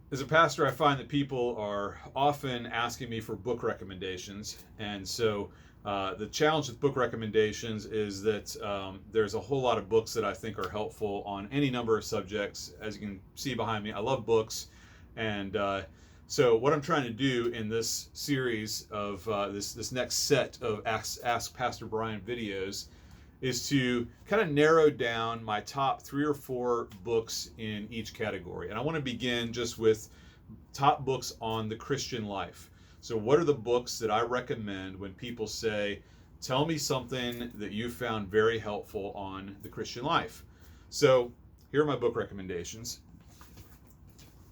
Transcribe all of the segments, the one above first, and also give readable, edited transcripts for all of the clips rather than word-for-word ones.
As a pastor, I find that people are often asking me for book recommendations. And so the challenge with book recommendations is that there's a whole lot of books that I think are helpful on any number of subjects. As you can see behind me, I love books. And so what I'm trying to do in this series of this next set of Ask Pastor Brian videos is to kind of narrow down my top 3 or 4 books in each category. And I want to begin just with top books on the Christian life. So, what are the books that I recommend when people say, tell me something that you found very helpful on the Christian life? So, here are my book recommendations.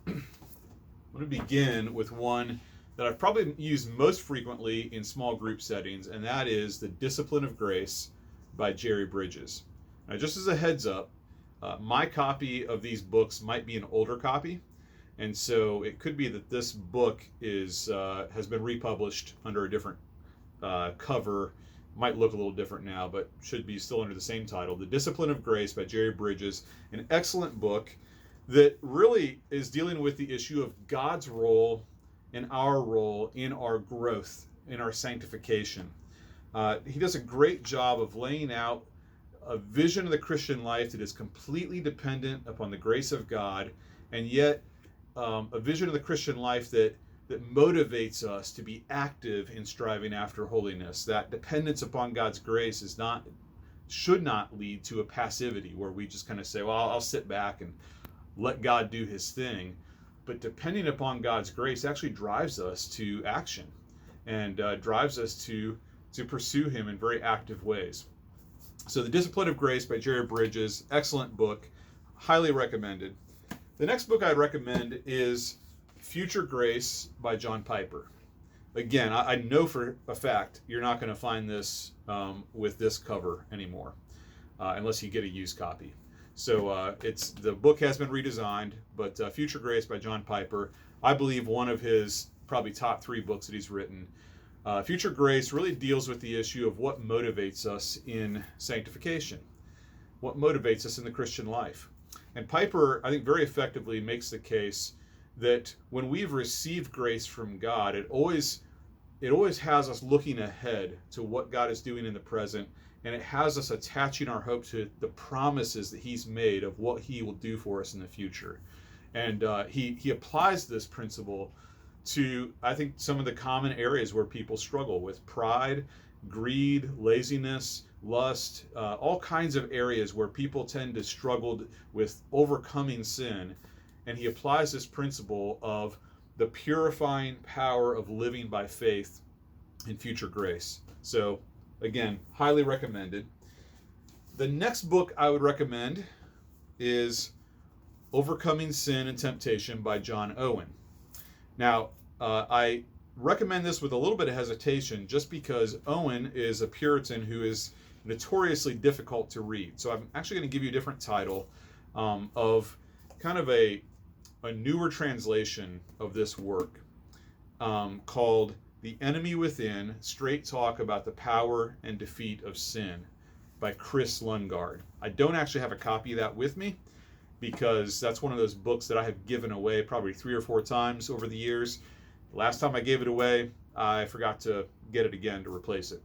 I'm going to begin with one that I've probably used most frequently in small group settings, and that is The Discipline of Grace by Jerry Bridges. Now, just as a heads up, my copy of these books might be an older copy, and so it could be that this book has been republished under a different cover. Might look a little different now, but should be still under the same title. The Discipline of Grace by Jerry Bridges, an excellent book that really is dealing with the issue of God's role and our role in our growth, in our sanctification. He does a great job of laying out a vision of the Christian life that is completely dependent upon the grace of God, and yet a vision of the Christian life that motivates us to be active in striving after holiness. That dependence upon God's grace should not lead to a passivity where we just kind of say, well, I'll sit back and let God do his thing. But depending upon God's grace actually drives us to action and drives us to pursue him in very active ways. So The Discipline of Grace by Jerry Bridges, excellent book, highly recommended. The next book I'd recommend is Future Grace by John Piper. Again, I know for a fact you're not going to find this with this cover anymore, unless you get a used copy. So the book has been redesigned, but Future Grace by John Piper, I believe one of his probably top 3 books that he's written. Future Grace really deals with the issue of what motivates us in sanctification, what motivates us in the Christian life. And Piper, I think, very effectively makes the case that when we've received grace from God, it always has us looking ahead to what God is doing in the present, and it has us attaching our hope to the promises that he's made of what he will do for us in the future. And he applies this principle to, I think, some of the common areas where people struggle with: pride, greed, laziness, lust, all kinds of areas where people tend to struggle with overcoming sin. And he applies this principle of the purifying power of living by faith in Future Grace. So, again, highly recommended. The next book I would recommend is Overcoming Sin and Temptation by John Owen. Now, I recommend this with a little bit of hesitation just because Owen is a Puritan who is notoriously difficult to read. So I'm actually going to give you a different title of kind of a newer translation of this work called The Enemy Within, Straight Talk About the Power and Defeat of Sin by Chris Lundgaard. I don't actually have a copy of that with me because that's one of those books that I have given away probably 3 or 4 times over the years. Last time I gave it away, I forgot to get it again to replace it.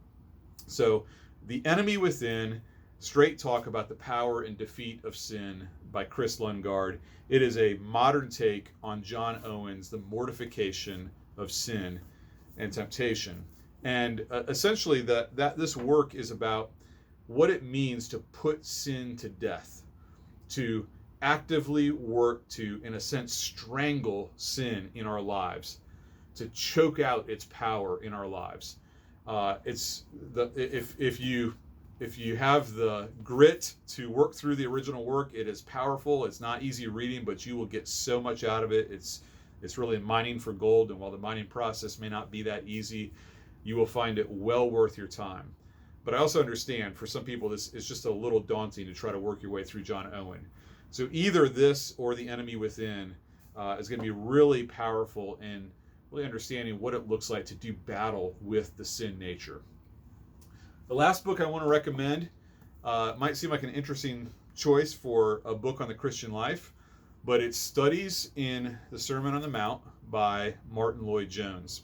So, The Enemy Within, Straight Talk About the Power and Defeat of Sin by Chris Lundgaard. It is a modern take on John Owen's The Mortification of Sin and Temptation. And essentially this work is about what it means to put sin to death, to actively work to, in a sense, strangle sin in our lives, to choke out its power in our lives. If you have the grit to work through the original work, it is powerful. It's not easy reading, but you will get so much out of it. It's really mining for gold, and while the mining process may not be that easy, you will find it well worth your time. But I also understand for some people this is just a little daunting to try to work your way through John Owen. So either this or The Enemy Within is going to be really powerful in really understanding what it looks like to do battle with the sin nature. The last book I want to recommend might seem like an interesting choice for a book on the Christian life, but it's Studies in the Sermon on the Mount by Martin Lloyd-Jones.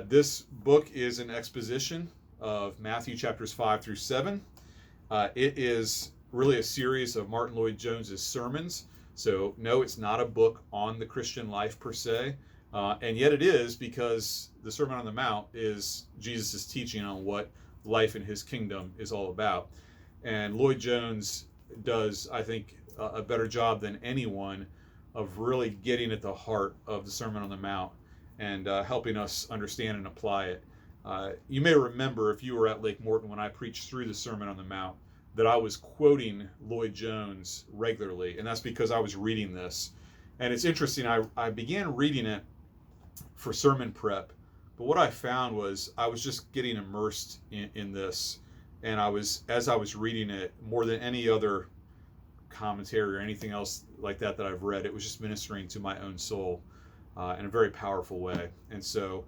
This book is an exposition of Matthew chapters 5 through 7. It is really a series of Martin Lloyd-Jones's sermons. So no, it's not a book on the Christian life per se, and yet it is, because the Sermon on the Mount is Jesus' teaching on what life in his kingdom is all about. And Lloyd-Jones does, I think, a better job than anyone of really getting at the heart of the Sermon on the Mount and helping us understand and apply it. You may remember, if you were at Lake Morton when I preached through the Sermon on the Mount, that I was quoting Lloyd-Jones regularly, and that's because I was reading this. And it's interesting, I began reading it for sermon prep, but what I found was I was just getting immersed in this, and as I was reading it, more than any other commentary or anything else like that I've read, it was just ministering to my own soul in a very powerful way. And so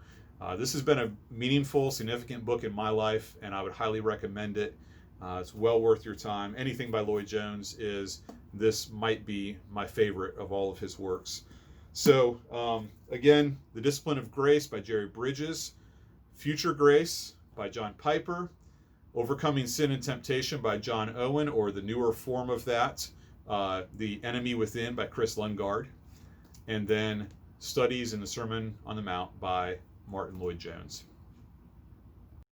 this has been a meaningful, significant book in my life, and I would highly recommend it. It's well worth your time. Anything by Lloyd-Jones this might be my favorite of all of his works. So again, The Discipline of Grace by Jerry Bridges, Future Grace by John Piper, Overcoming Sin and Temptation by John Owen, or the newer form of that, The Enemy Within by Chris Lundgaard, and then Studies in the Sermon on the Mount by Martin Lloyd-Jones.